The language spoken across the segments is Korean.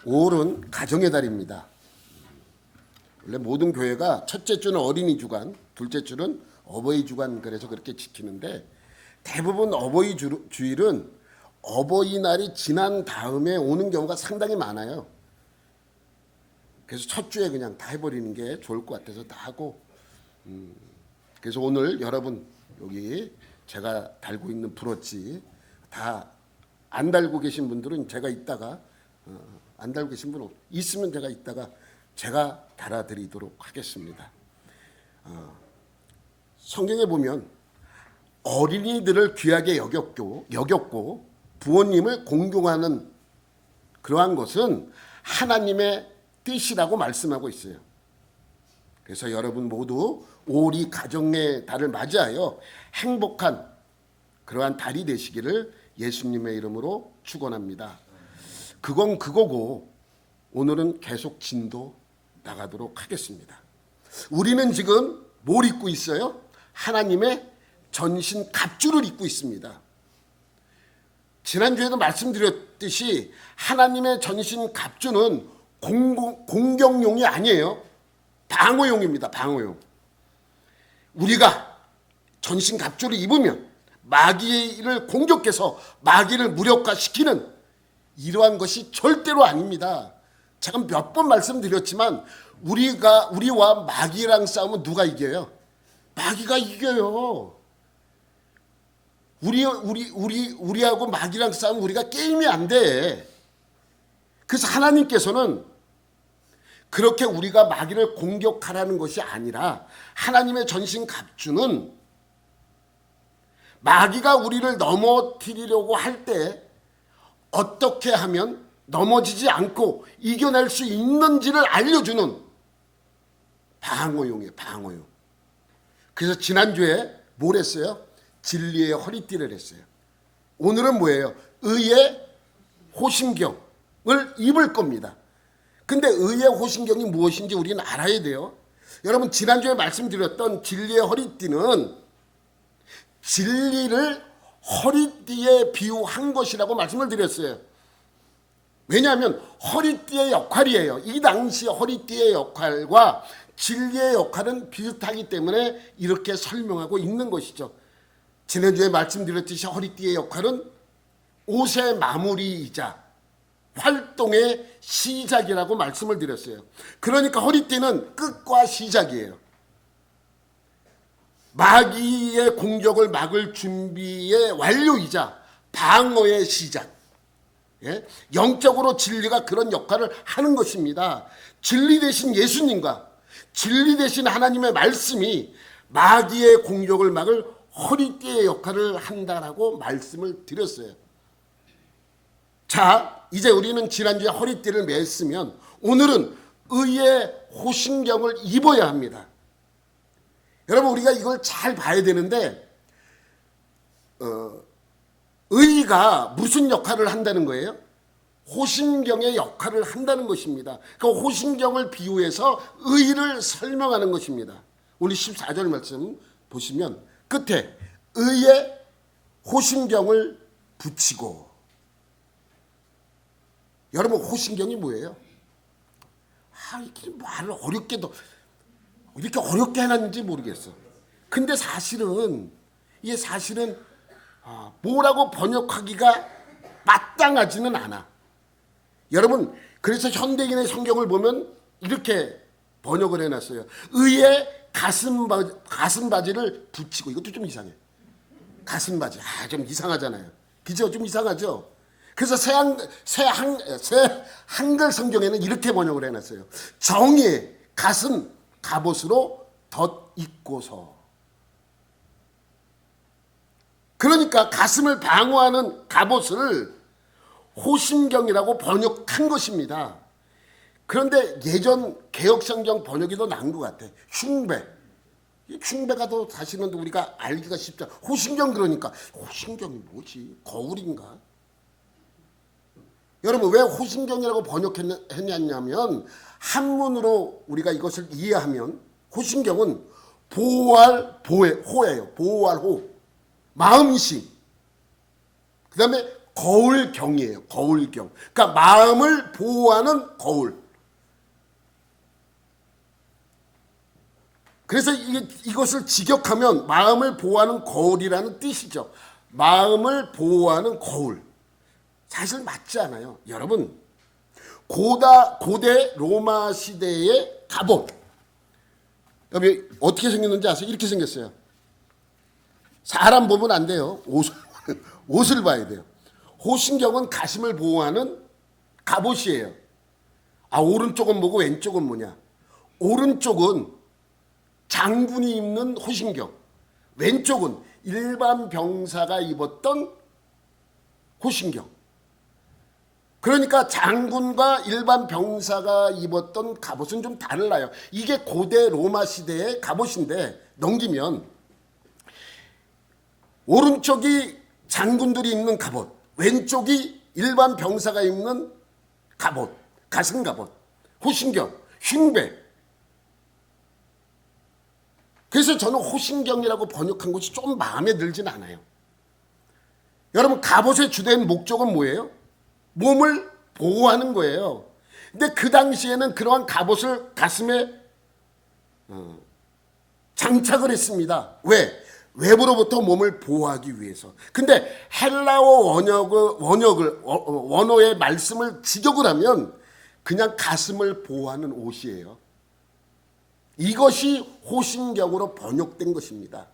5월은 가정의 달입니다. 원래 모든 교회가 첫째 주는 어린이 주간, 둘째 주는 어버이 주간, 그래서 그렇게 지키는데 대부분 어버이 주일은 어버이날이 지난 다음에 오는 경우가 상당히 많아요. 그래서 첫 주에 그냥 다 해버리는 게 좋을 것 같아서 다 하고, 그래서 오늘 여러분 여기 제가 달고 있는 브로치 다 안 달고 계신 분들은 제가 이따가 안 달고 계신 분 있으면 제가 달아드리도록 하겠습니다. 성경에 보면 어린이들을 귀하게 여겼고 부모님을 공경하는 그러한 것은 하나님의 뜻이라고 말씀하고 있어요. 그래서 여러분 모두 5월이 가정의 달을 맞이하여 행복한 그러한 달이 되시기를 예수님의 이름으로 축원합니다. 그건 그거고 오늘은 계속 진도 나가도록 하겠습니다. 우리는 지금 뭘 입고 있어요? 하나님의 전신 갑주를 입고 있습니다. 지난주에도 말씀드렸듯이 하나님의 전신 갑주는 공격용이 아니에요. 방어용입니다. 방어용. 우리가 전신 갑주를 입으면 마귀를 공격해서 마귀를 무력화시키는 이러한 것이 절대로 아닙니다. 제가 몇 번 말씀드렸지만 우리와 마귀랑 싸우면 누가 이겨요? 마귀가 이겨요. 우리하고 마귀랑 싸우면 우리가 게임이 안 돼. 그래서 하나님께서는 그렇게 우리가 마귀를 공격하라는 것이 아니라 하나님의 전신 갑주는 마귀가 우리를 넘어뜨리려고 할 때 어떻게 하면 넘어지지 않고 이겨낼 수 있는지를 알려주는 방어용이에요. 방어용. 그래서 지난주에 뭘 했어요? 진리의 허리띠를 했어요. 오늘은 뭐예요? 의의 호심경을 입을 겁니다. 근데 의의 호심경이 무엇인지 우리는 알아야 돼요. 여러분 지난주에 말씀드렸던 진리의 허리띠는 진리를 허리띠에 비유한 것이라고 말씀을 드렸어요. 왜냐하면 허리띠의 역할이에요. 이 당시 허리띠의 역할과 진리의 역할은 비슷하기 때문에 이렇게 설명하고 있는 것이죠. 지난주에 말씀드렸듯이 허리띠의 역할은 옷의 마무리이자 활동의 시작이라고 말씀을 드렸어요. 그러니까 허리띠는 끝과 시작이에요. 마귀의 공격을 막을 준비의 완료이자 방어의 시작. 예? 영적으로 진리가 그런 역할을 하는 것입니다. 진리 대신 예수님과 진리 대신 하나님의 말씀이 마귀의 공격을 막을 허리띠의 역할을 한다라고 말씀을 드렸어요. 자, 이제 우리는 지난주에 허리띠를 맸으면 오늘은 의의 호심경을 입어야 합니다. 여러분 우리가 이걸 잘 봐야 되는데 의가 무슨 역할을 한다는 거예요? 호심경의 역할을 한다는 것입니다. 그 호심경을 비유해서 의를 설명하는 것입니다. 우리 14절 말씀 보시면 끝에 의의 호심경을 붙이고. 여러분 호심경이 뭐예요? 이렇게 말을 이렇게 어렵게 해놨는지 모르겠어. 근데 이게 사실은 뭐라고 번역하기가 마땅하지는 않아. 여러분 그래서 현대인의 성경을 보면 이렇게 번역을 해놨어요. 의의 가슴바지를 붙이고. 이것도 좀 이상해. 가슴바지 좀 이상하잖아요. 그죠? 좀 이상하죠? 그래서 새 한글 성경에는 이렇게 번역을 해놨어요. 정의의 가슴 갑옷으로 덧입고서. 그러니까 가슴을 방어하는 갑옷을 호심경이라고 번역한 것입니다. 그런데 예전 개역성경 번역이 더 나은 것 같아. 흉배가 더 사실은 우리가 알기가 쉽죠. 호심경 그러니까 호심경이 뭐지? 거울인가? 여러분 왜 호심경이라고 번역했냐면 한문으로 우리가 이것을 이해하면 호심경은 호예요. 보호할 호. 마음심. 그 다음에 거울경이에요. 거울경. 그러니까 마음을 보호하는 거울. 그래서 이것을 직역하면 마음을 보호하는 거울이라는 뜻이죠. 마음을 보호하는 거울. 사실 맞지 않아요. 여러분, 고대 로마 시대의 갑옷. 여기 어떻게 생겼는지 아세요? 이렇게 생겼어요. 사람 보면 안 돼요. 옷을 봐야 돼요. 호신경은 가슴을 보호하는 갑옷이에요. 오른쪽은 뭐고 왼쪽은 뭐냐? 오른쪽은 장군이 입는 호신경, 왼쪽은 일반 병사가 입었던 호신경. 그러니까 장군과 일반 병사가 입었던 갑옷은 좀 달라요. 이게 고대 로마 시대의 갑옷인데, 넘기면 오른쪽이 장군들이 입는 갑옷, 왼쪽이 일반 병사가 입는 갑옷, 가슴 갑옷, 호신경, 흉배. 그래서 저는 호신경이라고 번역한 것이 좀 마음에 들진 않아요. 여러분, 갑옷의 주된 목적은 뭐예요? 몸을 보호하는 거예요. 근데 그 당시에는 그러한 갑옷을 가슴에 장착을 했습니다. 왜? 외부로부터 몸을 보호하기 위해서. 근데 헬라어 원어의 말씀을 직역을 하면 그냥 가슴을 보호하는 옷이에요. 이것이 호신경으로 번역된 것입니다.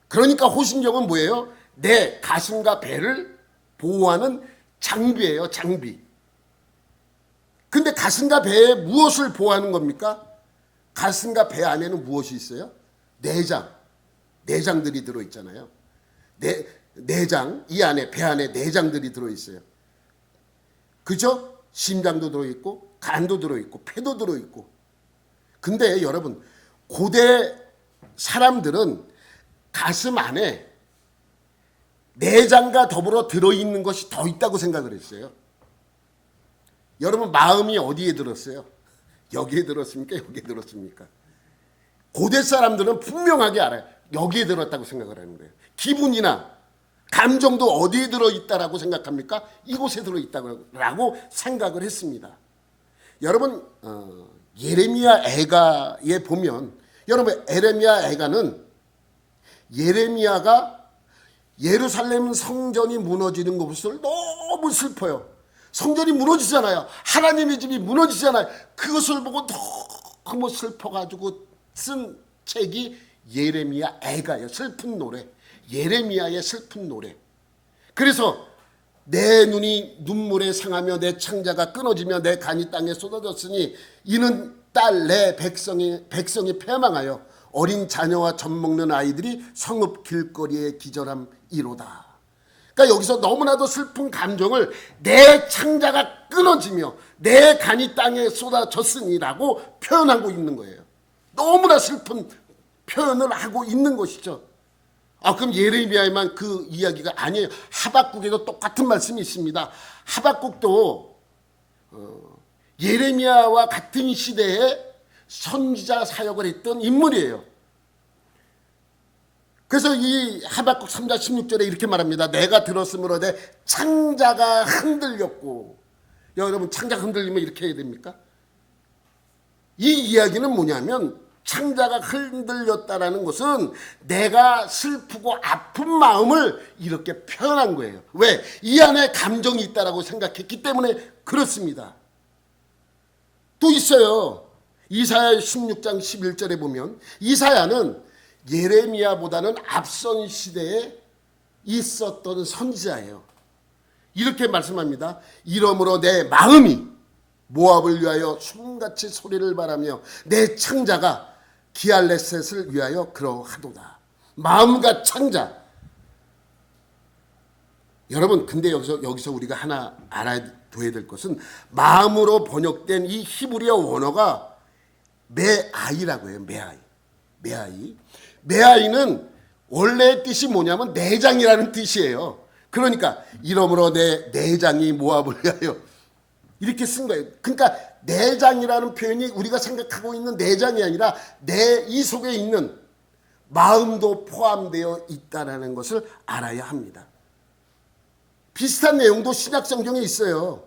그러니까 호신경은 뭐예요? 내 가슴과 배를 보호하는 장비예요. 장비. 근데 가슴과 배에 무엇을 보호하는 겁니까? 가슴과 배 안에는 무엇이 있어요? 내장들이 들어있잖아요. 내장, 이 안에, 배 안에 내장들이 들어있어요. 그죠? 심장도 들어있고 간도 들어있고 폐도 들어있고. 근데 여러분, 고대 사람들은 가슴 안에 내장과 더불어 들어있는 것이 더 있다고 생각을 했어요. 여러분, 마음이 어디에 들었어요? 여기에 들었습니까? 여기에 들었습니까? 고대 사람들은 분명하게 알아요. 여기에 들었다고 생각을 하는 거예요. 기분이나 감정도 어디에 들어있다라고 생각합니까? 이곳에 들어있다고 생각을 했습니다. 여러분, 예레미야 애가에 보면, 여러분, 예레미야 애가는 예레미야가 예루살렘 성전이 무너지는 것을 너무 슬퍼요. 성전이 무너지잖아요. 하나님의 집이 무너지잖아요. 그것을 보고 너무 슬퍼가지고 쓴 책이 예레미야 애가예요. 슬픈 노래. 예레미야의 슬픈 노래. 그래서 내 눈이 눈물에 상하며 내 창자가 끊어지며 내 간이 땅에 쏟아졌으니 이는 딸 내 백성이 패망하여 어린 자녀와 젖 먹는 아이들이 성읍 길거리에 기절함이로다. 그러니까 여기서 너무나도 슬픈 감정을 내 창자가 끊어지며 내 간이 땅에 쏟아졌으니라고 표현하고 있는 거예요. 너무나 슬픈 표현을 하고 있는 것이죠. 그럼 예레미야에만 그 이야기가 아니에요. 하박국에도 똑같은 말씀이 있습니다. 하박국도 예레미야와 같은 시대에 선지자 사역을 했던 인물이에요. 그래서 이 하박국 3장 16절에 이렇게 말합니다. 내가 들었으므로 내 창자가 흔들렸고. 여러분, 창자가 흔들리면 이렇게 해야 됩니까? 이 이야기는 뭐냐면, 창자가 흔들렸다라는 것은 내가 슬프고 아픈 마음을 이렇게 표현한 거예요. 왜? 이 안에 감정이 있다라고 생각했기 때문에 그렇습니다. 또 있어요. 이사야 16장 11절에 보면 이사야는 예레미야보다는 앞선 시대에 있었던 선지자예요. 이렇게 말씀합니다. 이러므로 내 마음이 모압을 위하여 숨같이 소리를 바라며 내 창자가 기알레셋을 위하여 그러하도다. 마음과 창자. 여러분, 근데 여기서 우리가 하나 알아둬야 될 것은 마음으로 번역된 이 히브리어 원어가 메아이라고 해요. 메아이는 원래의 뜻이 뭐냐면 내장이라는 뜻이에요. 그러니까 이러므로 내 내장이 모압을 위하여 이렇게 쓴 거예요. 그러니까 내장이라는 표현이 우리가 생각하고 있는 내장이 아니라 내 이 속에 있는 마음도 포함되어 있다는 것을 알아야 합니다. 비슷한 내용도 신약 성경에 있어요.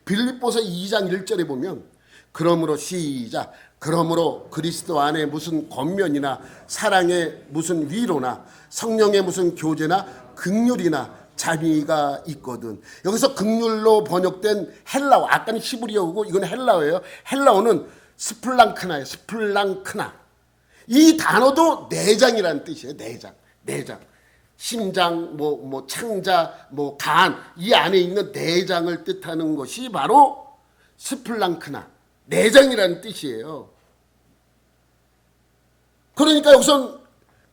빌립보서 2장 1절에 보면 그러므로 시작. 그러므로 그리스도 안에 무슨 권면이나 사랑의 무슨 위로나 성령의 무슨 교제나 긍휼이나 자비가 있거든. 여기서 긍휼로 번역된 헬라어, 아까는 히브리어고 이건 헬라어예요. 헬라어는 스플랑크나예요. 스플랑크나. 이 단어도 내장이라는 뜻이에요. 내장. 심장, 창자, 간, 이 안에 있는 내장을 뜻하는 것이 바로 스플랑크나, 내장이라는 뜻이에요. 그러니까 여기선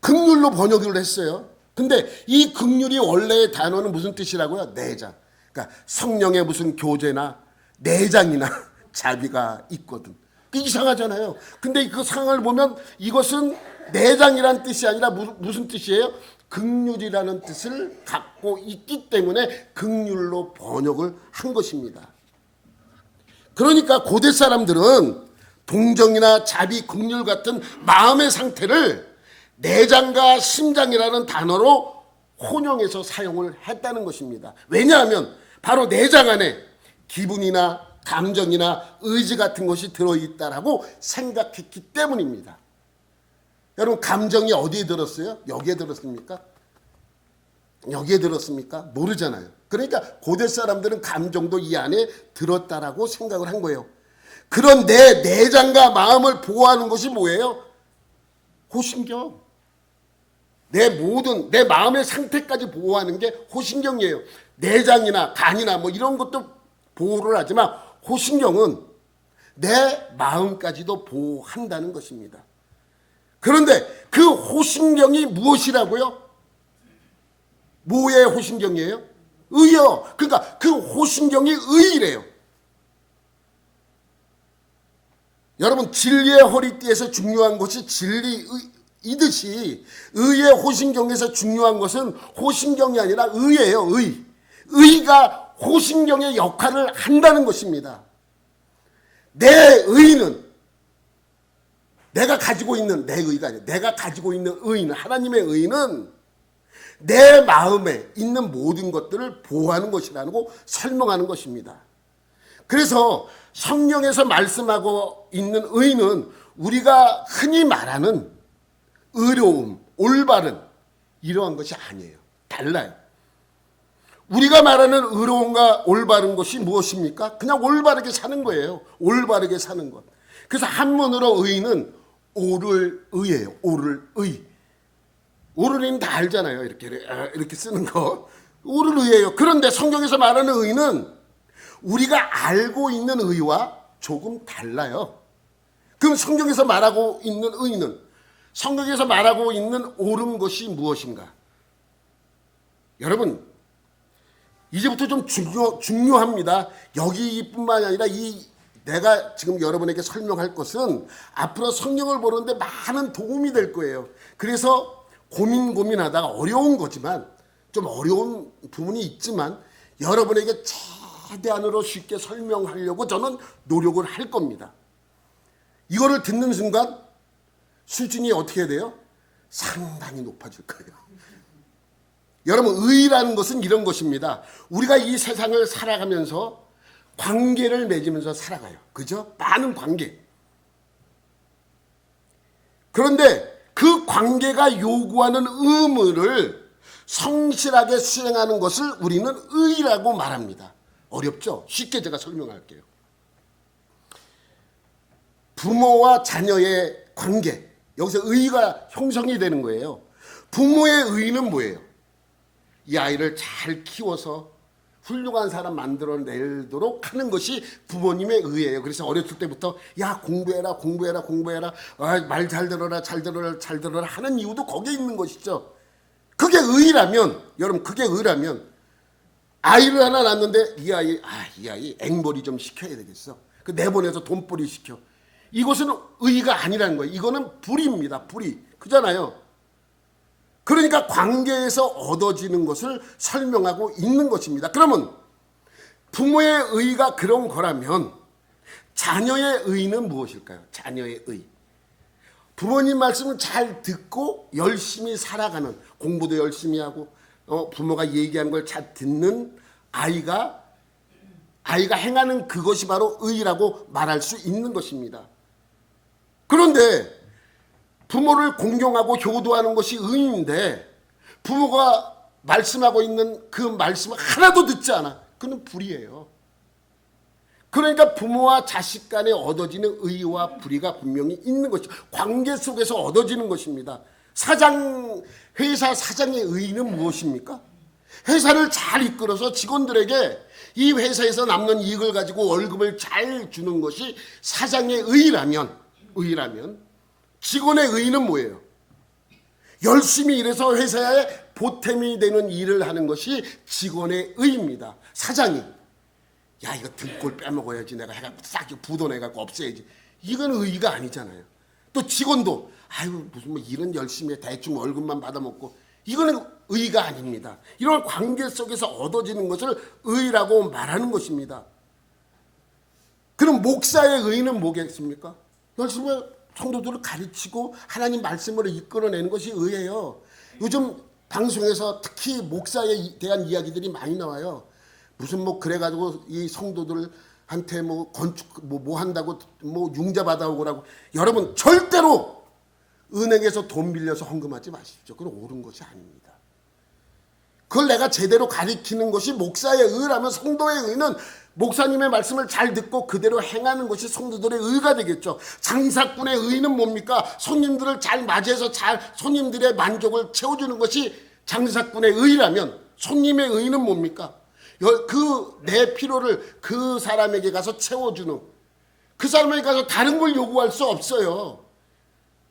긍휼로 번역을 했어요. 근데 이 긍휼이 원래의 단어는 무슨 뜻이라고요? 내장. 그러니까 성령의 무슨 교제나 내장이나 자비가 있거든. 이상하잖아요. 근데 그 상황을 보면 이것은 내장이라는 뜻이 아니라 무슨 뜻이에요? 긍휼이라는 뜻을 갖고 있기 때문에 긍휼로 번역을 한 것입니다. 그러니까 고대 사람들은 동정이나 자비, 긍휼 같은 마음의 상태를 내장과 심장이라는 단어로 혼용해서 사용을 했다는 것입니다. 왜냐하면 바로 내장 안에 기분이나 감정이나 의지 같은 것이 들어있다라고 생각했기 때문입니다. 여러분, 감정이 어디에 들었어요? 여기에 들었습니까? 여기에 들었습니까? 모르잖아요. 그러니까 고대 사람들은 감정도 이 안에 들었다라고 생각을 한 거예요. 그런 내 내장과 마음을 보호하는 것이 뭐예요? 호신경. 내 마음의 상태까지 보호하는 게 호신경이에요. 내장이나 간이나 이런 것도 보호를 하지만 호신경은 내 마음까지도 보호한다는 것입니다. 그런데 그 호신경이 무엇이라고요? 뭐의 호신경이에요? 의요. 그러니까 그 호신경이 의이래요. 여러분, 진리의 허리띠에서 중요한 것이 진리이듯이 의의 호신경에서 중요한 것은 호신경이 아니라 의예요. 의가 호신경의 역할을 한다는 것입니다. 내 의는 내가 가지고 있는 내 의가 아니라 내가 가지고 있는 의는, 하나님의 의는 내 마음에 있는 모든 것들을 보호하는 것이라고 설명하는 것입니다. 그래서 성경에서 말씀하고 있는 의는 우리가 흔히 말하는 의로움, 올바른 이러한 것이 아니에요. 달라요. 우리가 말하는 의로움과 올바른 것이 무엇입니까? 그냥 올바르게 사는 거예요. 올바르게 사는 것. 그래서 한문으로 의는 옳을 의예요. 옳을 의. 옳을 의는 다 알잖아요. 이렇게 쓰는 거. 옳을 의예요. 그런데 성경에서 말하는 의는 우리가 알고 있는 의와 조금 달라요. 그럼 성경에서 말하고 있는 의는, 성경에서 말하고 있는 옳은 것이 무엇인가? 여러분, 이제부터 좀 중요합니다. 여기뿐만이 아니라 내가 지금 여러분에게 설명할 것은 앞으로 성경을 보는데 많은 도움이 될 거예요. 그래서 고민하다가 어려운 거지만, 좀 어려운 부분이 있지만 여러분에게 최대한으로 쉽게 설명하려고 저는 노력을 할 겁니다. 이거를 듣는 순간 수준이 어떻게 돼요? 상당히 높아질 거예요. 여러분, 의라는 것은 이런 것입니다. 우리가 이 세상을 살아가면서 관계를 맺으면서 살아가요. 그죠? 많은 관계. 그런데 그 관계가 요구하는 의무를 성실하게 수행하는 것을 우리는 의라고 말합니다. 어렵죠? 쉽게 제가 설명할게요. 부모와 자녀의 관계, 여기서 의가 형성이 되는 거예요. 부모의 의는 뭐예요? 이 아이를 잘 키워서 훌륭한 사람 만들어내도록 하는 것이 부모님의 의예요. 그래서 어렸을 때부터 야, 공부해라 말 잘 들어라 하는 이유도 거기에 있는 것이죠. 그게 의라면, 여러분, 그게 의라면 아이를 하나 낳았는데 이 아이 앵벌이 좀 시켜야 되겠어. 그 내보내서 돈벌이 시켜. 이것은 의가 아니라는 거예요. 이거는 불의입니다. 불의. 그잖아요. 그러니까 관계에서 얻어지는 것을 설명하고 있는 것입니다. 그러면 부모의 의가 그런 거라면 자녀의 의는 무엇일까요? 자녀의 의. 부모님 말씀을 잘 듣고 열심히 살아가는, 공부도 열심히 하고 부모가 얘기한 걸 잘 듣는 아이가 행하는 그것이 바로 의라고 말할 수 있는 것입니다. 그런데 부모를 공경하고 효도하는 것이 의인데 부모가 말씀하고 있는 그 말씀을 하나도 듣지 않아. 그는 불의예요. 그러니까 부모와 자식 간에 얻어지는 의와 불의가 분명히 있는 것이죠. 관계 속에서 얻어지는 것입니다. 회사 사장의 의의는 무엇입니까? 회사를 잘 이끌어서 직원들에게 이 회사에서 남는 이익을 가지고 월급을 잘 주는 것이 사장의 의의라면 직원의 의의는 뭐예요? 열심히 일해서 회사에 보탬이 되는 일을 하는 것이 직원의 의의입니다. 사장이 야 이거 등골 빼먹어야지 내가 해갖고 싹 부도내갖고 없애야지. 이건 의의가 아니잖아요. 또 직원도 아유 무슨 뭐 일은 열심히 해 대충 월급만 받아먹고 이거는 의의가 아닙니다. 이런 관계 속에서 얻어지는 것을 의의라고 말하는 것입니다. 그럼 목사의 의의는 뭐겠습니까? 열심히 성도들을 가르치고 하나님 말씀으로 이끌어내는 것이 의예요. 요즘 방송에서 특히 목사에 대한 이야기들이 많이 나와요. 무슨 뭐 그래가지고 이 성도들한테 뭐 건축 뭐 한다고 뭐 융자 받아오고라고. 여러분 절대로 은행에서 돈 빌려서 헌금하지 마십시오. 그건 옳은 것이 아닙니다. 그걸 내가 제대로 가르치는 것이 목사의 의라면 성도의 의는 목사님의 말씀을 잘 듣고 그대로 행하는 것이 성도들의 의가 되겠죠. 장사꾼의 의는 뭡니까? 손님들을 잘 맞이해서 잘 손님들의 만족을 채워주는 것이 장사꾼의 의라면 손님의 의는 뭡니까? 그 내 필요를 그 사람에게 가서 채워주는, 그 사람에게 가서 다른 걸 요구할 수 없어요.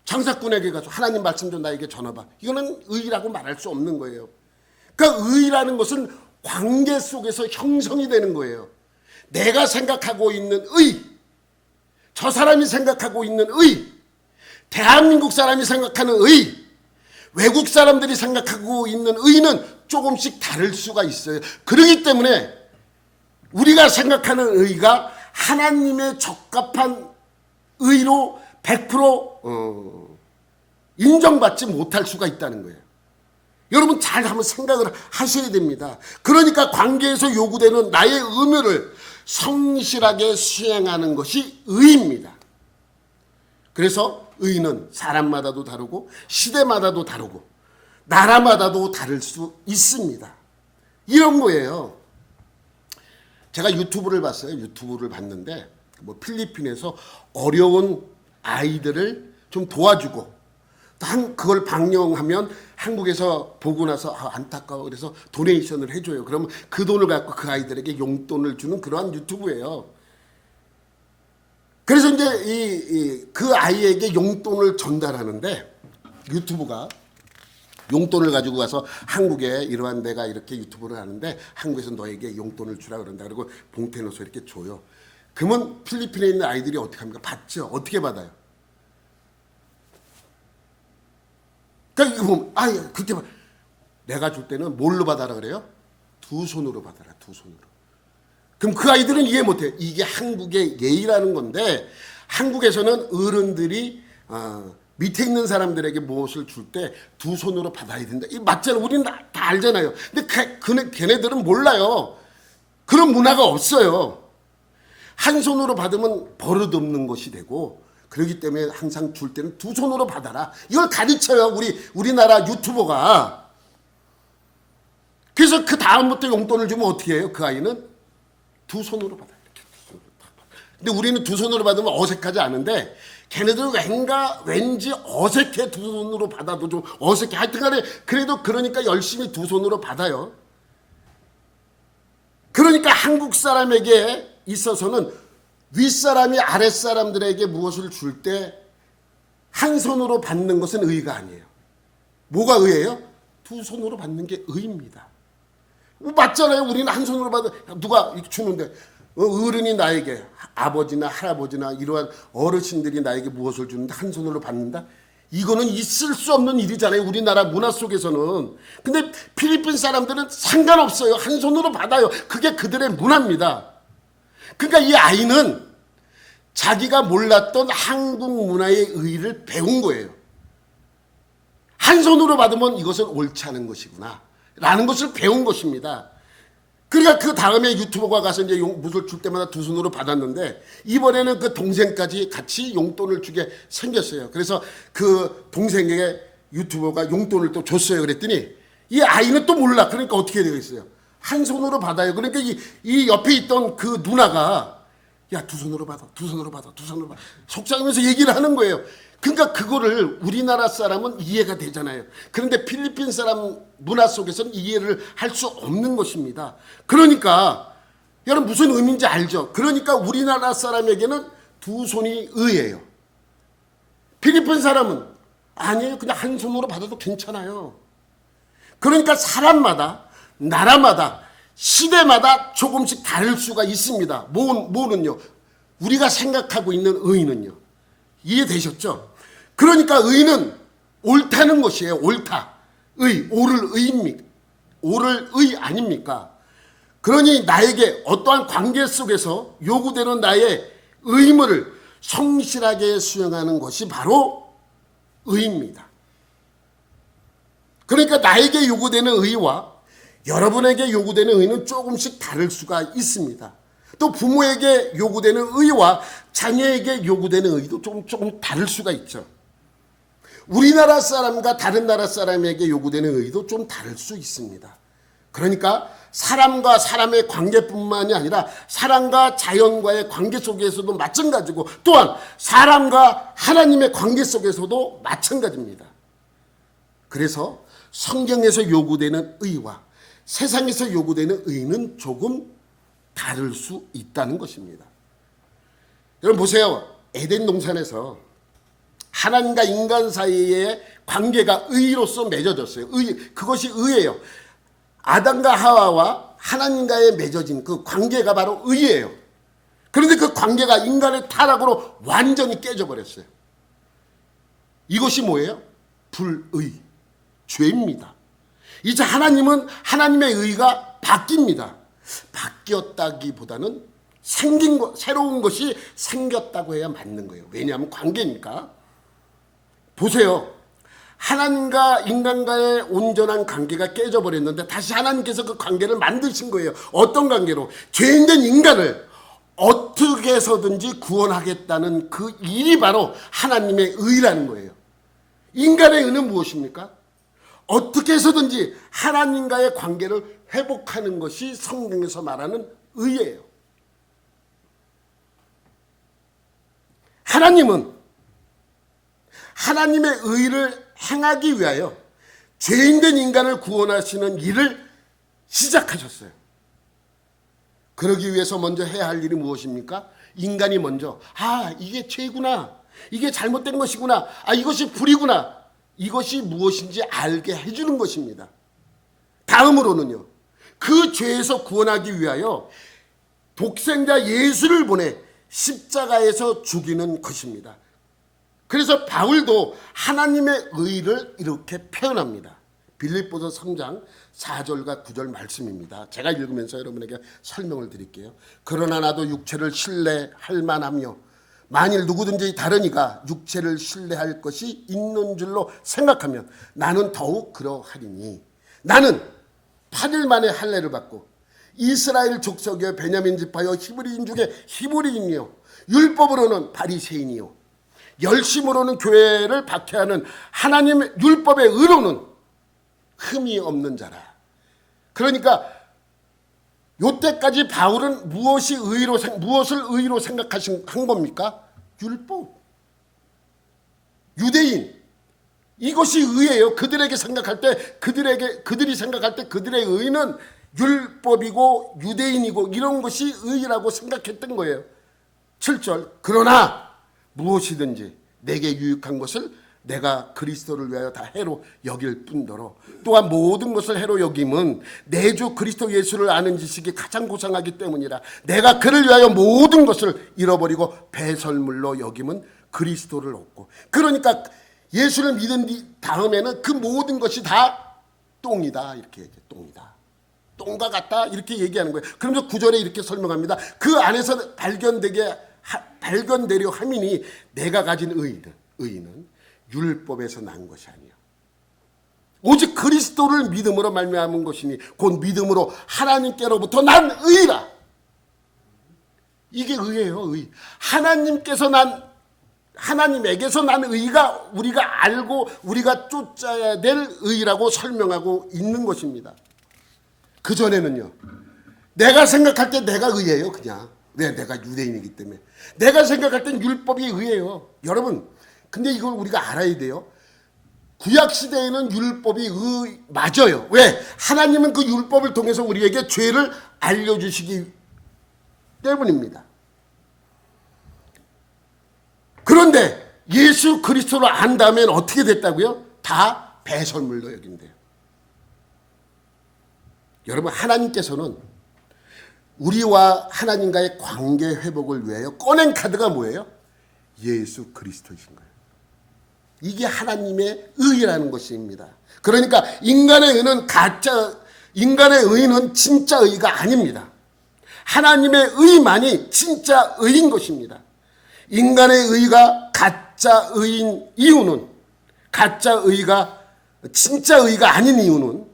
장사꾼에게 가서 하나님 말씀 좀 나에게 전해봐. 이거는 의라고 말할 수 없는 거예요. 그러니까 의라는 것은 관계 속에서 형성이 되는 거예요. 내가 생각하고 있는 의, 저 사람이 생각하고 있는 의, 대한민국 사람이 생각하는 의, 외국 사람들이 생각하고 있는 의는 조금씩 다를 수가 있어요. 그렇기 때문에 우리가 생각하는 의가 하나님의 적합한 의로 100% 인정받지 못할 수가 있다는 거예요. 여러분 잘 한번 생각을 하셔야 됩니다. 그러니까 관계에서 요구되는 나의 의무를 성실하게 수행하는 것이 의입니다. 그래서 의는 사람마다도 다르고 시대마다도 다르고 나라마다도 다를 수 있습니다. 이런 거예요. 제가 유튜브를 봤어요. 유튜브를 봤는데 뭐 필리핀에서 어려운 아이들을 좀 도와주고 그걸 방영하면 한국에서 보고 나서 안타까워 그래서 도네이션을 해줘요. 그러면 그 돈을 갖고 그 아이들에게 용돈을 주는 그러한 유튜브예요. 그래서 이제 그 아이에게 용돈을 전달하는데 유튜브가 용돈을 가지고 가서 한국에 이러한 내가 이렇게 유튜브를 하는데 한국에서 너에게 용돈을 주라 그런다. 그리고 봉투에 넣어서 이렇게 줘요. 그러면 필리핀에 있는 아이들이 어떻게 합니까? 받죠. 어떻게 받아요? 그러니까 이거 보면 그때 내가 줄 때는 뭘로 받아라 그래요? 두 손으로 받아라. 두 손으로. 그럼 그 아이들은 이해 못해. 이게 한국의 예의라는 건데 한국에서는 어른들이 밑에 있는 사람들에게 무엇을 줄 때 두 손으로 받아야 된다. 이 맞잖아요. 우리는 다 알잖아요. 근데 걔네들은 몰라요. 그런 문화가 없어요. 한 손으로 받으면 버릇없는 것이 되고 그렇기 때문에 항상 줄 때는 두 손으로 받아라. 이걸 가르쳐요. 우리나라 유튜버가. 그래서 그 다음부터 용돈을 주면 어떻게 해요? 그 아이는 두 손으로 받아요. 이렇게 두 손으로 받아. 근데 우리는 두 손으로 받으면 어색하지 않은데 걔네들은 왠지 어색해. 두 손으로 받아도 좀 어색해. 하여튼간에 그래도 그러니까 열심히 두 손으로 받아요. 그러니까 한국 사람에게 있어서는 윗사람이 아랫사람들에게 무엇을 줄 때 한 손으로 받는 것은 의가 아니에요. 뭐가 의예요? 두 손으로 받는 게 의입니다. 맞잖아요. 우리는 한 손으로 받아 누가 주는데 어른이 나에게 아버지나 할아버지나 이러한 어르신들이 나에게 무엇을 주는데 한 손으로 받는다? 이거는 있을 수 없는 일이잖아요. 우리나라 문화 속에서는. 근데 필리핀 사람들은 상관없어요. 한 손으로 받아요. 그게 그들의 문화입니다. 그러니까 이 아이는 자기가 몰랐던 한국 문화의 의의를 배운 거예요. 한 손으로 받으면 이것은 옳지 않은 것이구나. 라는 것을 배운 것입니다. 그러니까 그 다음에 유튜버가 가서 이제 무술 줄 때마다 두 손으로 받았는데 이번에는 그 동생까지 같이 용돈을 주게 생겼어요. 그래서 그 동생에게 유튜버가 용돈을 또 줬어요. 그랬더니 이 아이는 또 몰라. 그러니까 어떻게 되겠어요? 한 손으로 받아요. 그러니까 이 옆에 있던 그 누나가 야, 두 손으로 받아, 두 손으로 받아, 두 손으로 받아. 속삭이면서 얘기를 하는 거예요. 그러니까 그거를 우리나라 사람은 이해가 되잖아요. 그런데 필리핀 사람 문화 속에서는 이해를 할 수 없는 것입니다. 그러니까 여러분 무슨 의미인지 알죠? 그러니까 우리나라 사람에게는 두 손이 의예요. 필리핀 사람은 아니에요. 그냥 한 손으로 받아도 괜찮아요. 그러니까 사람마다 나라마다 시대마다 조금씩 다를 수가 있습니다. 뭐는요? 우리가 생각하고 있는 의는요. 이해되셨죠? 그러니까 의는 옳다는 것이에요. 옳다. 옳을 의입니까? 옳을 의 아닙니까? 그러니 나에게 어떠한 관계 속에서 요구되는 나의 의무를 성실하게 수행하는 것이 바로 의입니다. 그러니까 나에게 요구되는 의와 여러분에게 요구되는 의는 조금씩 다를 수가 있습니다. 또 부모에게 요구되는 의와 자녀에게 요구되는 의도 조금 다를 수가 있죠. 우리나라 사람과 다른 나라 사람에게 요구되는 의도 좀 다를 수 있습니다. 그러니까 사람과 사람의 관계뿐만이 아니라 사람과 자연과의 관계 속에서도 마찬가지고 또한 사람과 하나님의 관계 속에서도 마찬가지입니다. 그래서 성경에서 요구되는 의와 세상에서 요구되는 의는 조금 다를 수 있다는 것입니다. 여러분 보세요. 에덴 동산에서 하나님과 인간 사이의 관계가 의로서 맺어졌어요. 그것이 의예요. 아담과 하와와 하나님과의 맺어진 그 관계가 바로 의예요. 그런데 그 관계가 인간의 타락으로 완전히 깨져버렸어요. 이것이 뭐예요? 불의, 죄입니다. 이제 하나님은 하나님의 의가 바뀝니다. 바뀌었다기보다는 새로운 것이 생겼다고 해야 맞는 거예요. 왜냐하면 관계니까. 보세요. 하나님과 인간과의 온전한 관계가 깨져버렸는데 다시 하나님께서 그 관계를 만드신 거예요. 어떤 관계로? 죄인된 인간을 어떻게 해서든지 구원하겠다는 그 일이 바로 하나님의 의라는 거예요. 인간의 의는 무엇입니까? 어떻게 해서든지 하나님과의 관계를 회복하는 것이 성경에서 말하는 의예요. 하나님은 하나님의 의를 행하기 위하여 죄인된 인간을 구원하시는 일을 시작하셨어요. 그러기 위해서 먼저 해야 할 일이 무엇입니까? 인간이 먼저 이게 죄구나, 이게 잘못된 것이구나, 이것이 불이구나, 이것이 무엇인지 알게 해주는 것입니다. 다음으로는요, 그 죄에서 구원하기 위하여 독생자 예수를 보내 십자가에서 죽이는 것입니다. 그래서 바울도 하나님의 의를 이렇게 표현합니다. 빌립보서 3장 4절과 9절 말씀입니다. 제가 읽으면서 여러분에게 설명을 드릴게요. 그러나 나도 육체를 신뢰할 만하며 만일 누구든지 다른 이가 육체를 신뢰할 것이 있는 줄로 생각하면 나는 더욱 그러하리니 나는 8일 만에 할례를 받고 이스라엘 족속의 베냐민 지파여 히브리인 중에 히브리인이요 율법으로는 바리새인이요 열심으로는 교회를 박해하는 하나님의 율법의 의로는 흠이 없는 자라. 그러니까 요때까지 바울은 무엇을 의로 한 겁니까? 율법, 유대인, 이것이 의예요. 그들이 생각할 때 그들의 의는 율법이고 유대인이고 이런 것이 의라고 생각했던 거예요. 7절 그러나 무엇이든지 내게 유익한 것을 내가 그리스도를 위하여 다 해로 여길 뿐더러 또한 모든 것을 해로 여김은 내 주 그리스도 예수를 아는 지식이 가장 고상하기 때문이라. 내가 그를 위하여 모든 것을 잃어버리고 배설물로 여김은 그리스도를 얻고. 그러니까 예수를 믿은 다음에는 그 모든 것이 다 똥이다 이렇게 얘기해요. 똥이다, 똥과 같다 이렇게 얘기하는 거예요. 그러면서 9절에 이렇게 설명합니다. 그 안에서 발견되려 함이니 내가 가진 의는 율법에서 난 것이 아니요 오직 그리스도를 믿음으로 말미암은 것이니 곧 믿음으로 하나님께로부터 난 의라. 이게 의예요. 의. 하나님에게서 난 의가 우리가 알고 우리가 쫓아야 될 의라고 설명하고 있는 것입니다. 그전에는요, 내가 생각할 때 내가 의예요. 그냥 왜? 내가 유대인이기 때문에. 내가 생각할 땐 율법이 의예요. 여러분, 근데 이걸 우리가 알아야 돼요. 구약시대에는 율법이 맞아요. 왜? 하나님은 그 율법을 통해서 우리에게 죄를 알려주시기 때문입니다. 그런데 예수 그리스도를 안 다음엔 어떻게 됐다고요? 다 배설물로 여긴대요. 여러분, 하나님께서는 우리와 하나님과의 관계 회복을 위하여 꺼낸 카드가 뭐예요? 예수 그리스도이신 거예요. 이게 하나님의 의라는 것입니다. 그러니까 인간의 의는 진짜 의가 아닙니다. 하나님의 의만이 진짜 의인 것입니다. 인간의 의가 가짜 의인 이유는, 가짜 의가 진짜 의가 아닌 이유는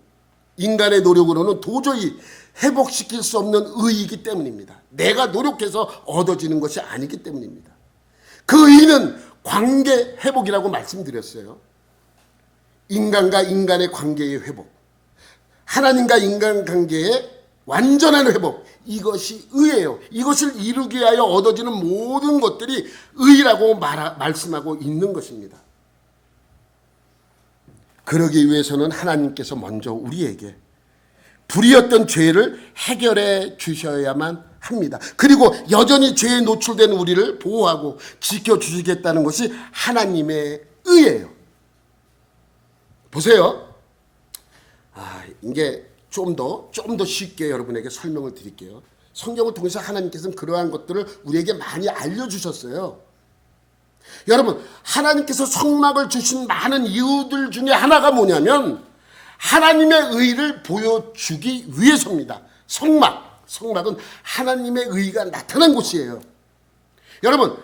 인간의 노력으로는 도저히 회복시킬 수 없는 의이기 때문입니다. 내가 노력해서 얻어지는 것이 아니기 때문입니다. 그 의는 관계 회복이라고 말씀드렸어요. 인간과 인간의 관계의 회복, 하나님과 인간 관계의 완전한 회복, 이것이 의예요. 이것을 이루기 위하여 얻어지는 모든 것들이 의라고 말씀하고 있는 것입니다. 그러기 위해서는 하나님께서 먼저 우리에게 불의였던 죄를 해결해 주셔야만 합니다. 그리고 여전히 죄에 노출된 우리를 보호하고 지켜주시겠다는 것이 하나님의 의예요. 보세요. 이게 좀 더 쉽게 여러분에게 설명을 드릴게요. 성경을 통해서 하나님께서는 그러한 것들을 우리에게 많이 알려주셨어요. 여러분, 하나님께서 성막을 주신 많은 이유들 중에 하나가 뭐냐면 하나님의 의를 보여주기 위해서입니다. 성막은 하나님의 의가 나타난 곳이에요. 여러분,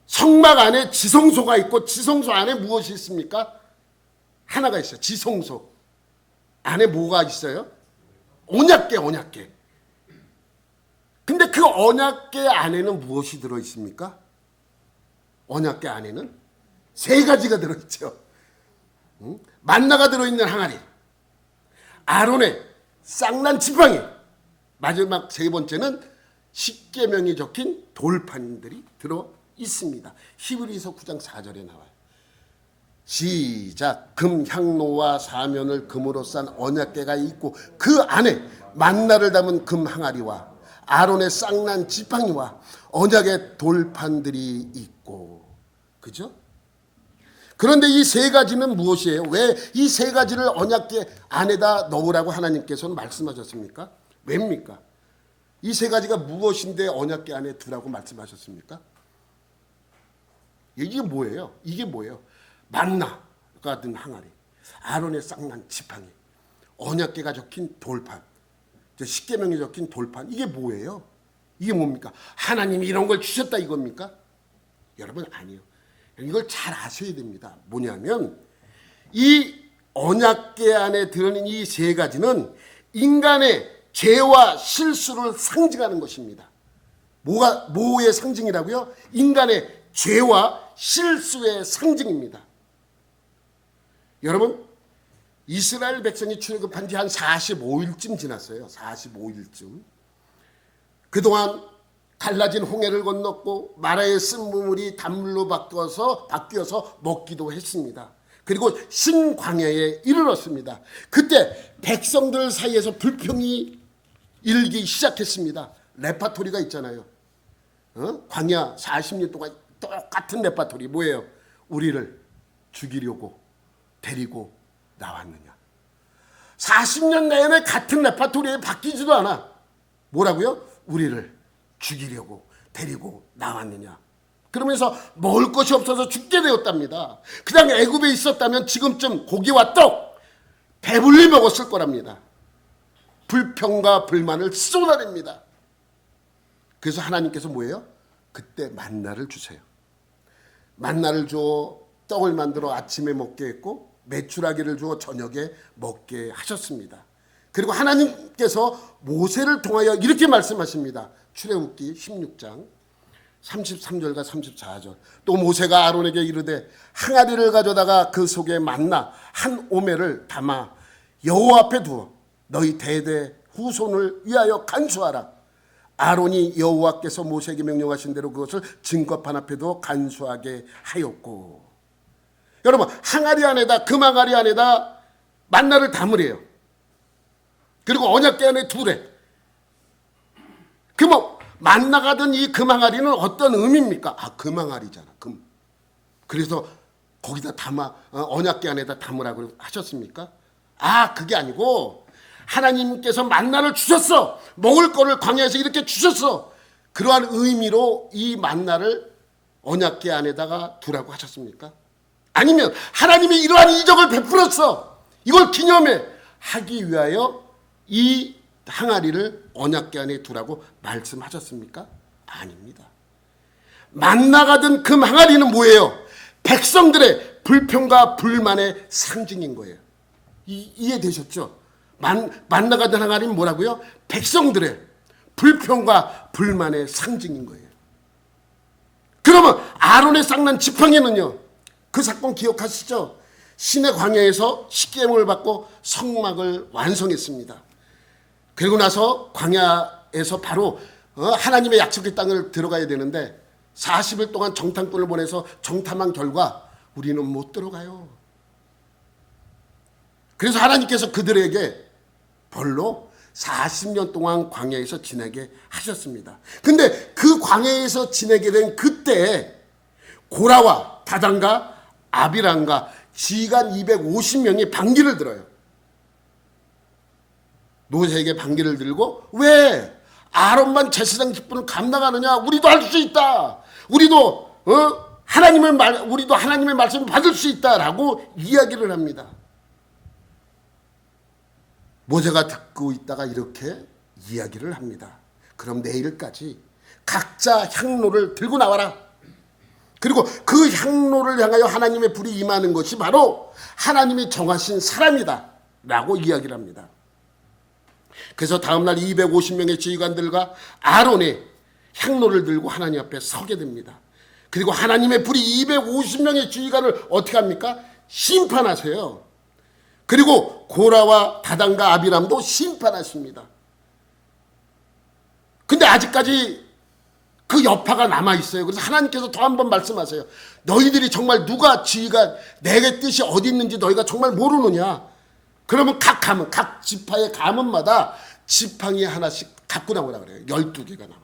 성막 안에 지성소가 있고 지성소 안에 무엇이 있습니까? 하나가 있어요. 지성소 안에 뭐가 있어요? 언약궤. 근데 그 언약궤 안에는 무엇이 들어있습니까? 언약궤 안에는 세 가지가 들어있죠. 만나가 들어있는 항아리, 아론의 쌍난 지팡이, 마지막 세 번째는 십계명이 적힌 돌판들이 들어있습니다. 히브리서 9장 4절에 나와요. 시작. 금 향로와 사면을 금으로 싼 언약궤가 있고 그 안에 만나를 담은 금 항아리와 아론의 쌍난 지팡이와 언약의 돌판들이 있고, 그죠? 그런데 이 세 가지는 무엇이에요? 왜 이 세 가지를 언약궤 안에다 넣으라고 하나님께서는 말씀하셨습니까? 왜입니까? 이 세 가지가 무엇인데 언약궤 안에 두라고 말씀하셨습니까? 이게 뭐예요? 만나가 든 항아리, 아론의 쌍난 지팡이, 언약궤가 적힌 돌판, 십계명이 적힌 돌판, 이게 뭐예요? 이게 뭡니까? 하나님이 이런 걸 주셨다 이겁니까? 여러분, 아니요. 이걸 잘 아셔야 됩니다. 뭐냐면 이 언약궤 안에 들어있는 이 세 가지는 인간의 죄와 실수를 상징하는 것입니다. 뭐의 상징이라고요? 인간의 죄와 실수의 상징입니다. 여러분, 이스라엘 백성이 출애굽한 지 한 45일쯤 지났어요. 45일쯤. 그동안 갈라진 홍해를 건넜고 마라의 쓴물이 단물로 바뀌어서 먹기도 했습니다. 그리고 신광야에 이르렀습니다. 그때 백성들 사이에서 불평이 일기 시작했습니다. 레파토리가 있잖아요. 광야 40년 동안 똑같은 레파토리. 뭐예요? 우리를 죽이려고 데리고 나왔느냐. 40년 내내 같은 레파토리에 바뀌지도 않아. 뭐라고요? 우리를 죽이려고 데리고 나왔느냐. 그러면서 먹을 것이 없어서 죽게 되었답니다. 그냥 애굽에 있었다면 지금쯤 고기와 떡 배불리 먹었을 거랍니다. 불평과 불만을 쏟아냅니다. 그래서 하나님께서 뭐예요? 그때 만나를 주세요. 만나를 줘 떡을 만들어 아침에 먹게 했고 메추라기를 주어 저녁에 먹게 하셨습니다. 그리고 하나님께서 모세를 통하여 이렇게 말씀하십니다. 출애굽기 16장 33절과 34절. 또 모세가 아론에게 이르되 항아리를 가져다가 그 속에 만나 한 오멜을 담아 여호와 앞에 두어 너희 대대 후손을 위하여 간수하라. 아론이 여호와께서 모세에게 명령하신 대로 그것을 증거판 앞에 두어 간수하게 하였고. 여러분, 항아리 안에다, 금항아리 안에다 만나를 담으래요. 그리고 언약궤 안에 두래. 만나가 든 이 금항아리는 어떤 의미입니까? 금항아리잖아, 금. 그래서 거기다 담아, 언약궤 안에다 담으라고 하셨습니까? 그게 아니고 하나님께서 만나를 주셨어. 먹을 거를 광야에서 이렇게 주셨어. 그러한 의미로 이 만나를 언약궤 안에다가 두라고 하셨습니까? 아니면 하나님이 이러한 이적을 베풀었어. 이걸 기념해 하기 위하여 이 항아리를 언약궤 안에 두라고 말씀하셨습니까? 아닙니다. 만나가 든 금 항아리는 뭐예요? 백성들의 불평과 불만의 상징인 거예요. 이해되셨죠? 만나가 든 항아리는 뭐라고요? 백성들의 불평과 불만의 상징인 거예요. 그러면 아론의 쌍난 지팡이는요, 그 사건 기억하시죠? 시내 광야에서 십계명을 받고 성막을 완성했습니다. 그리고 나서 광야에서 바로 하나님의 약속의 땅을 들어가야 되는데 40일 동안 정탐꾼을 보내서 정탐한 결과 우리는 못 들어가요. 그래서 하나님께서 그들에게 벌로 40년 동안 광야에서 지내게 하셨습니다. 근데 그 광야에서 지내게 된 그때 고라와 다단과 아비람과 지휘관 250명이 반기를 들어요. 모세에게 반기를 들고, 왜 아론만 제사장 직분을 감당하느냐? 우리도 할 수 있다. 우리도 하나님의 말씀을 받을 수 있다라고 이야기를 합니다. 모세가 듣고 있다가 이렇게 이야기를 합니다. 그럼 내일까지 각자 향로를 들고 나와라. 그리고 그 향로를 향하여 하나님의 불이 임하는 것이 바로 하나님이 정하신 사람이다 라고 이야기를 합니다. 그래서 다음날 250명의 지휘관들과 아론의 향로를 들고 하나님 앞에 서게 됩니다. 그리고 하나님의 불이 250명의 지휘관을 어떻게 합니까? 심판하세요. 그리고 고라와 다단과 아비람도 심판하십니다. 근데 아직까지 그 여파가 남아있어요. 그래서 하나님께서 더 한 번 말씀하세요. 너희들이 정말 누가 지휘관, 내게 뜻이 어디 있는지 너희가 정말 모르느냐? 그러면 각 지파의 가문마다 지팡이 하나씩 갖고 나오라 그래요. 12개가 나와요.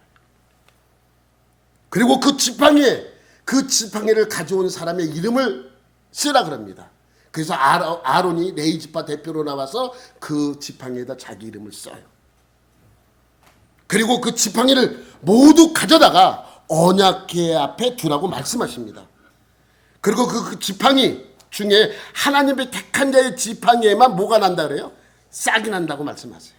그리고 그 지팡이를 가져온 사람의 이름을 쓰라 그럽니다. 그래서 아론이 레위 지파 대표로 나와서 그 지팡이에다 자기 이름을 써요. 그리고 그 지팡이를 모두 가져다가 언약궤 앞에 두라고 말씀하십니다. 그리고 그 지팡이 중에 하나님의 택한 자의 지팡이에만 뭐가 난다 그래요? 싹이 난다고 말씀하세요.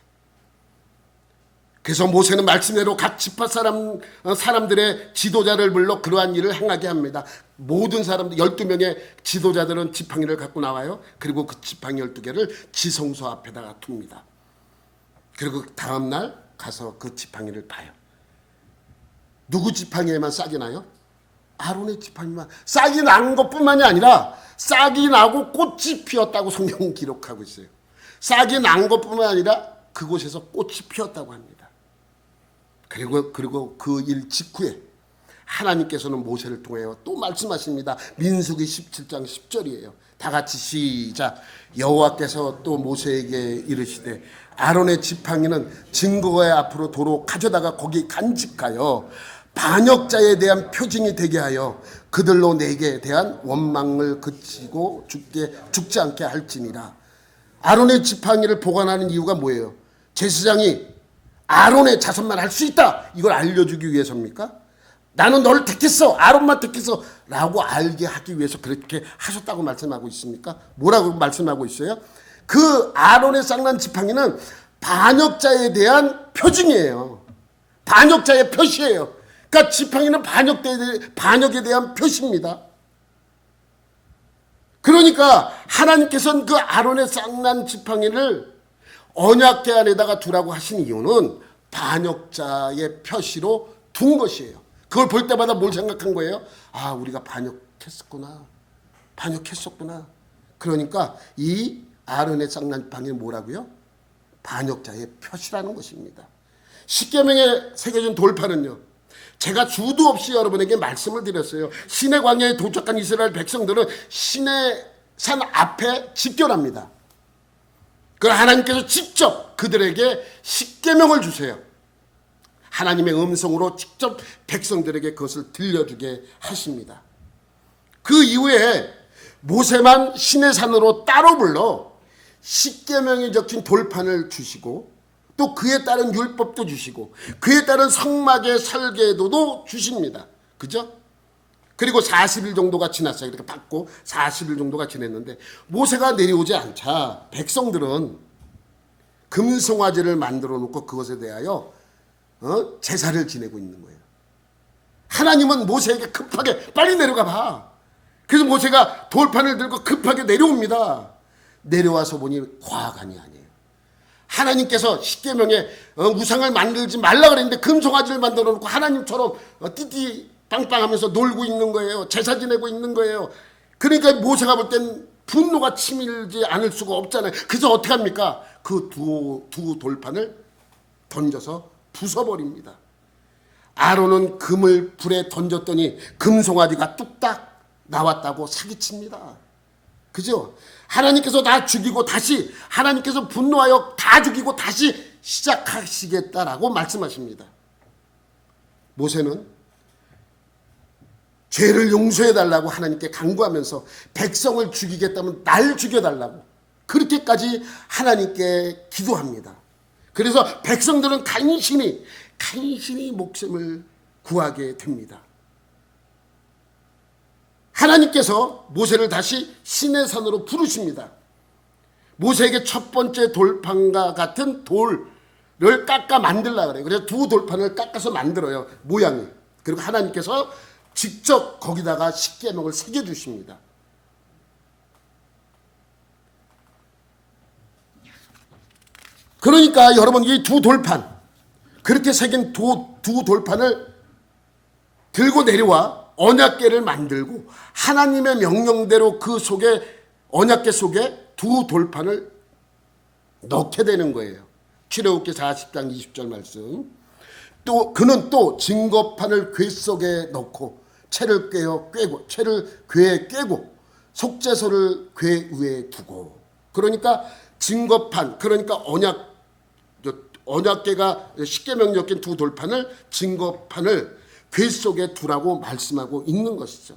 그래서 모세는 말씀대로 각 지파 사람들의 지도자를 불러 그러한 일을 행하게 합니다. 모든 사람들 12명의 지도자들은 지팡이를 갖고 나와요. 그리고 그 지팡이 12개를 지성소 앞에다가 둡니다. 그리고 다음날 가서 그 지팡이를 봐요. 누구 지팡이에만 싹이 나요? 아론의 지팡이만. 싹이 난 것뿐만이 아니라 싹이 나고 꽃이 피었다고 성경은 기록하고 있어요. 싹이 난 것뿐만 아니라 그곳에서 꽃이 피었다고 합니다. 그리고 그 일 직후에 하나님께서는 모세를 통하여 또 말씀하십니다. 민수기 17장 10절이에요. 다 같이 시작. 여호와께서 또 모세에게 이르시되 아론의 지팡이는 증거의 앞으로 도로 가져다가 거기 간직하여 반역자에 대한 표징이 되게 하여 그들로 내게 대한 원망을 그치고 죽지 않게 할지니라. 아론의 지팡이를 보관하는 이유가 뭐예요? 제사장이 아론의 자손만 할 수 있다, 이걸 알려주기 위해서입니까? 나는 너를 택했어, 아론만 택했어 라고 알게 하기 위해서 그렇게 하셨다고 말씀하고 있습니까? 뭐라고 말씀하고 있어요? 그 아론의 쌍난 지팡이는 반역자에 대한 표징이에요. 반역자의 표시예요. 그러니까 지팡이는 반역에 대한 표시입니다. 그러니까 하나님께서는 그 아론의 쌍난 지팡이를 언약궤 안에다가 두라고 하신 이유는 반역자의 표시로 둔 것이에요. 그걸 볼 때마다 뭘 생각한 거예요? 아, 우리가 반역했었구나. 그러니까 이 아론의 쌍난 지팡이는 뭐라고요? 반역자의 표시라는 것입니다. 십계명에 새겨진 돌판은요, 제가 주도 없이 여러분에게 말씀을 드렸어요. 시내 광야에 도착한 이스라엘 백성들은 시내 산 앞에 집결합니다. 그 하나님께서 직접 그들에게 십계명을 주세요. 하나님의 음성으로 직접 백성들에게 그것을 들려주게 하십니다. 그 이후에 모세만 시내산으로 따로 불러 십계명이 적힌 돌판을 주시고 또 그에 따른 율법도 주시고 그에 따른 성막의 설계도도 주십니다. 그죠? 그리고 40일 정도가 지났어요. 이렇게 받고 40일 정도가 지났는데 모세가 내려오지 않자 백성들은 금송아지를 만들어 놓고 그것에 대하여 제사를 지내고 있는 거예요. 하나님은 모세에게 급하게 빨리 내려가 봐. 그래서 모세가 돌판을 들고 급하게 내려옵니다. 내려와서 보니 화관이 아니에요. 하나님께서 십계명에 우상을 만들지 말라 그랬는데 금송아지를 만들어 놓고 하나님처럼 띠띠 빵빵하면서 놀고 있는 거예요. 제사 지내고 있는 거예요. 그러니까 모세가 볼 땐 분노가 치밀지 않을 수가 없잖아요. 그래서 어떻게 합니까? 그 두 돌판을 던져서 부숴버립니다. 아론은 금을 불에 던졌더니 금송아지가 뚝딱 나왔다고 사기칩니다. 그죠? 하나님께서 다 죽이고 다시 하나님께서 분노하여 다 죽이고 다시 시작하시겠다라고 말씀하십니다. 모세는 죄를 용서해달라고 하나님께 간구하면서 백성을 죽이겠다면 날 죽여달라고 그렇게까지 하나님께 기도합니다. 그래서 백성들은 간신히 목숨을 구하게 됩니다. 하나님께서 모세를 다시 시내산으로 부르십니다. 모세에게 첫 번째 돌판과 같은 돌을 깎아 만들려고 그래요. 그래서 두 돌판을 깎아서 만들어요. 모양이. 그리고 하나님께서 직접 거기다가 십계명을 새겨주십니다. 그러니까 여러분 이 두 돌판, 그렇게 새긴 두 돌판을 들고 내려와 언약궤를 만들고 하나님의 명령대로 그 속에 언약궤 속에 두 돌판을 넣게 되는 거예요. 출애굽기 40장 20절 말씀. 또 그는 또 증거판을 궤 속에 넣고 채를 궤에 꿰고 속죄소를 궤 위에 두고. 그러니까 증거판, 그러니까 언약궤가 십계명 적힌 두 돌판을 증거판을 궤 속에 두라고 말씀하고 있는 것이죠.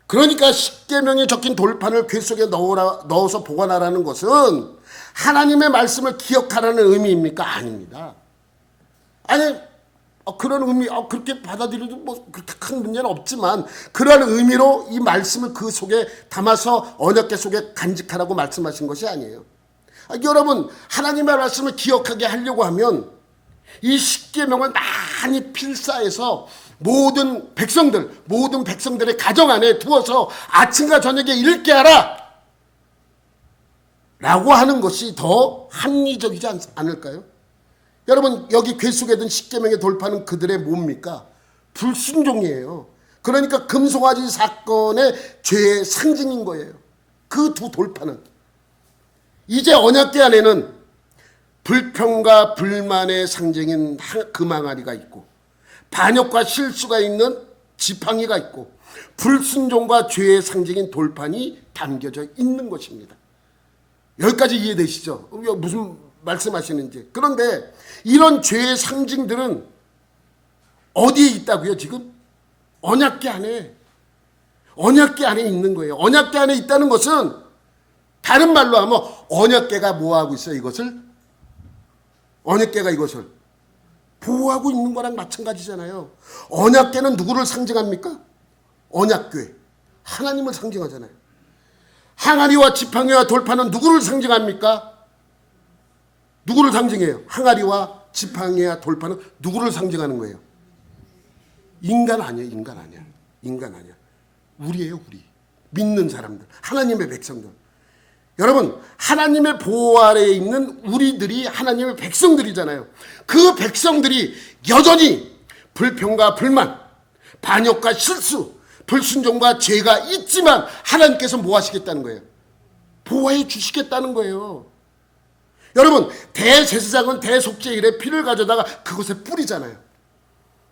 그러니까 십계명이 적힌 돌판을 궤 속에 넣어서 보관하라는 것은 하나님의 말씀을 기억하라는 의미입니까? 아닙니다. 아니 그런 의미 그렇게 받아들여도 뭐 그렇게 큰 문제는 없지만 그런 의미로 이 말씀을 그 속에 담아서 언약궤 속에 간직하라고 말씀하신 것이 아니에요. 여러분 하나님의 말씀을 기억하게 하려고 하면 이 십계명을 많이 필사해서 모든 백성들의 가정 안에 두어서 아침과 저녁에 읽게 하라 라고 하는 것이 더 합리적이지 않을까요? 여러분 여기 궤 속에 든 십계명의 돌판은 그들의 뭡니까? 불순종이에요. 그러니까 금송아지 사건의 죄의 상징인 거예요. 그 두 돌판은. 이제 언약궤 안에는 불평과 불만의 상징인 금항아리가 있고 반역과 실수가 있는 지팡이가 있고 불순종과 죄의 상징인 돌판이 담겨져 있는 것입니다. 여기까지 이해되시죠? 무슨 말씀하시는지. 그런데 이런 죄의 상징들은 어디에 있다고요? 지금 언약궤 안에 있는 거예요. 언약궤 안에 있다는 것은 다른 말로 하면 언약궤가 뭐하고 있어요? 언약궤가 이것을 보호하고 있는 거랑 마찬가지잖아요. 언약궤는 누구를 상징합니까? 언약궤 하나님을 상징하잖아요. 항아리와 지팡이와 돌판은 누구를 상징합니까? 누구를 상징해요? 항아리와 지팡이와 돌판은 누구를 상징하는 거예요? 인간 아니야. 우리예요, 우리. 믿는 사람들, 하나님의 백성들. 여러분, 하나님의 보호 아래에 있는 우리들이 하나님의 백성들이잖아요. 그 백성들이 여전히 불평과 불만, 반역과 실수, 불순종과 죄가 있지만 하나님께서 뭐 하시겠다는 거예요? 보호해 주시겠다는 거예요. 여러분, 대제사장은 대속죄일에 피를 가져다가 그곳에 뿌리잖아요.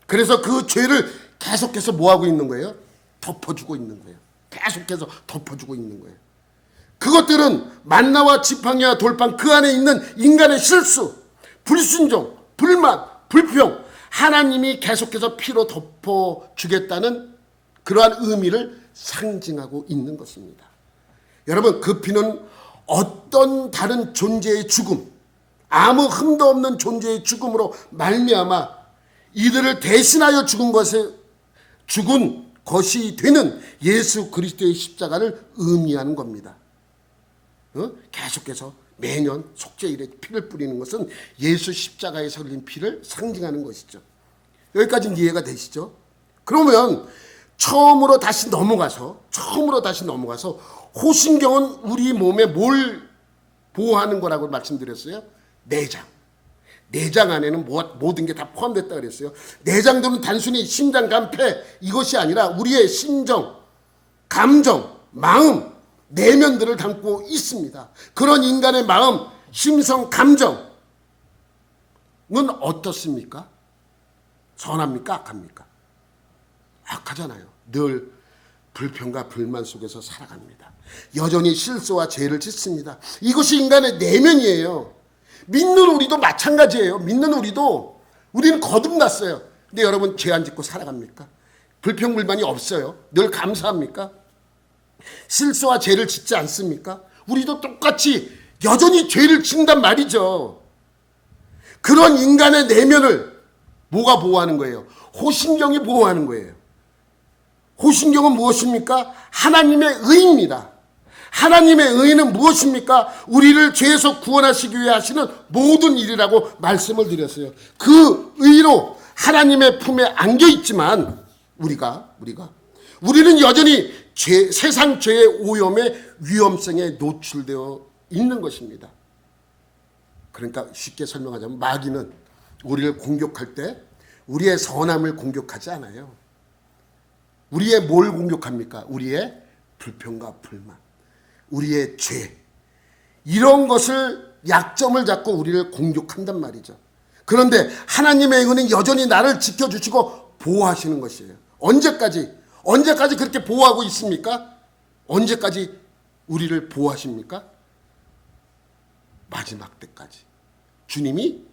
그래서 그 죄를 계속해서 뭐 하고 있는 거예요? 덮어주고 있는 거예요. 계속해서 덮어주고 있는 거예요. 그것들은 만나와 지팡이와 돌판 그 안에 있는 인간의 실수, 불순종, 불만, 불평, 하나님이 계속해서 피로 덮어주겠다는 그러한 의미를 상징하고 있는 것입니다. 여러분, 그 피는 어떤 다른 존재의 죽음, 아무 흠도 없는 존재의 죽음으로 말미암아 이들을 대신하여 죽은 것이 되는 예수 그리스도의 십자가를 의미하는 겁니다. 계속해서 매년 속죄일에 피를 뿌리는 것은 예수 십자가에서 흘린 피를 상징하는 것이죠. 여기까지는 이해가 되시죠? 그러면 처음으로 다시 넘어가서 호신경은 우리 몸에 뭘 보호하는 거라고 말씀드렸어요? 내장. 내장 안에는 모든 게 다 포함됐다 그랬어요. 내장들은 단순히 심장, 간, 폐 이것이 아니라 우리의 심정, 감정, 마음, 내면들을 담고 있습니다. 그런 인간의 마음, 심성, 감정은 어떻습니까? 선합니까? 악합니까? 악하잖아요. 늘 불평과 불만 속에서 살아갑니다. 여전히 실수와 죄를 짓습니다. 이것이 인간의 내면이에요. 믿는 우리도 마찬가지예요. 믿는 우리는 거듭났어요. 근데 여러분 죄 안 짓고 살아갑니까? 불평 불만이 없어요. 늘 감사합니까? 실수와 죄를 짓지 않습니까? 우리도 똑같이 여전히 죄를 짓는단 말이죠. 그런 인간의 내면을 뭐가 보호하는 거예요? 호신경이 보호하는 거예요. 호신경은 무엇입니까? 하나님의 의입니다. 하나님의 의는 무엇입니까? 우리를 죄에서 구원하시기 위해 하시는 모든 일이라고 말씀을 드렸어요. 그 의로 하나님의 품에 안겨 있지만 우리는 여전히 세상 죄의 오염의 위험성에 노출되어 있는 것입니다. 그러니까 쉽게 설명하자면 마귀는 우리를 공격할 때 우리의 선함을 공격하지 않아요. 우리의 뭘 공격합니까? 우리의 불평과 불만, 우리의 죄, 이런 것을 약점을 잡고 우리를 공격한단 말이죠. 그런데 하나님의 은혜는 여전히 나를 지켜주시고 보호하시는 것이에요. 언제까지 그렇게 보호하고 있습니까? 언제까지 우리를 보호하십니까? 마지막 때까지. 주님이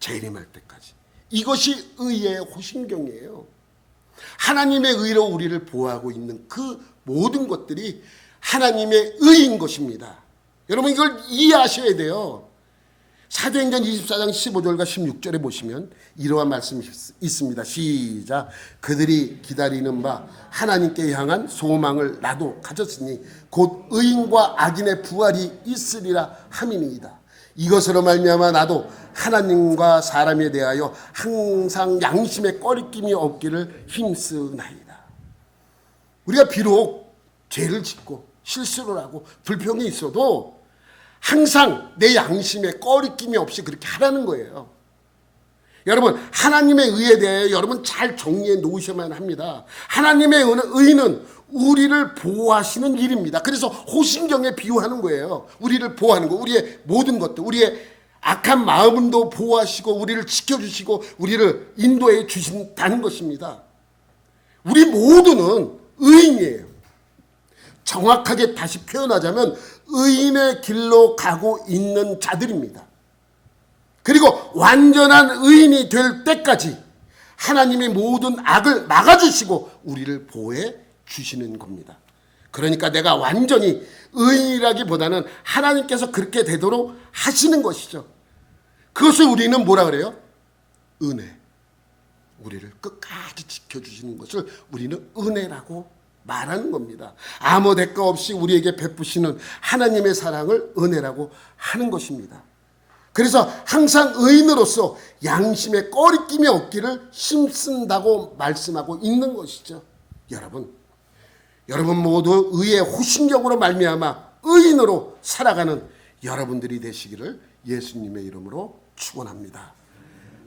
재림할 때까지. 이것이 의의 호신경이에요. 하나님의 의로 우리를 보호하고 있는 그 모든 것들이 하나님의 의인 것입니다. 여러분 이걸 이해하셔야 돼요. 사도행전 24장 15절과 16절에 보시면 이러한 말씀이 있습니다. 시작. 그들이 기다리는 바 하나님께 향한 소망을 나도 가졌으니 곧 의인과 악인의 부활이 있으리라 함이니이다. 이것으로 말미암아 나도 하나님과 사람에 대하여 항상 양심의 꺼리낌이 없기를 힘쓰나이다. 우리가 비록 죄를 짓고 실수를 하고 불평이 있어도 항상 내 양심에 꺼리낌이 없이 그렇게 하라는 거예요. 여러분 하나님의 의에 대해 여러분 잘 정리해 놓으셔야만 합니다. 하나님의 의는 우리를 보호하시는 일입니다. 그래서 호신경에 비유하는 거예요. 우리를 보호하는 거, 우리의 모든 것들, 우리의 악한 마음도 보호하시고 우리를 지켜주시고 우리를 인도해 주신다는 것입니다. 우리 모두는 의인이에요. 정확하게 다시 표현하자면 의인의 길로 가고 있는 자들입니다. 그리고 완전한 의인이 될 때까지 하나님이 모든 악을 막아주시고 우리를 보호해 주시는 겁니다. 그러니까 내가 완전히 의인이라기보다는 하나님께서 그렇게 되도록 하시는 것이죠. 그것을 우리는 뭐라 그래요? 은혜. 우리를 끝까지 지켜주시는 것을 우리는 은혜라고 말하는 겁니다. 아무 대가 없이 우리에게 베푸시는 하나님의 사랑을 은혜라고 하는 것입니다. 그래서 항상 의인으로서 양심에 꺼리낌이 없기를 힘쓴다고 말씀하고 있는 것이죠. 여러분 여러분 모두 의의 호신경으로 말미암아 의인으로 살아가는 여러분들이 되시기를 예수님의 이름으로 축원합니다.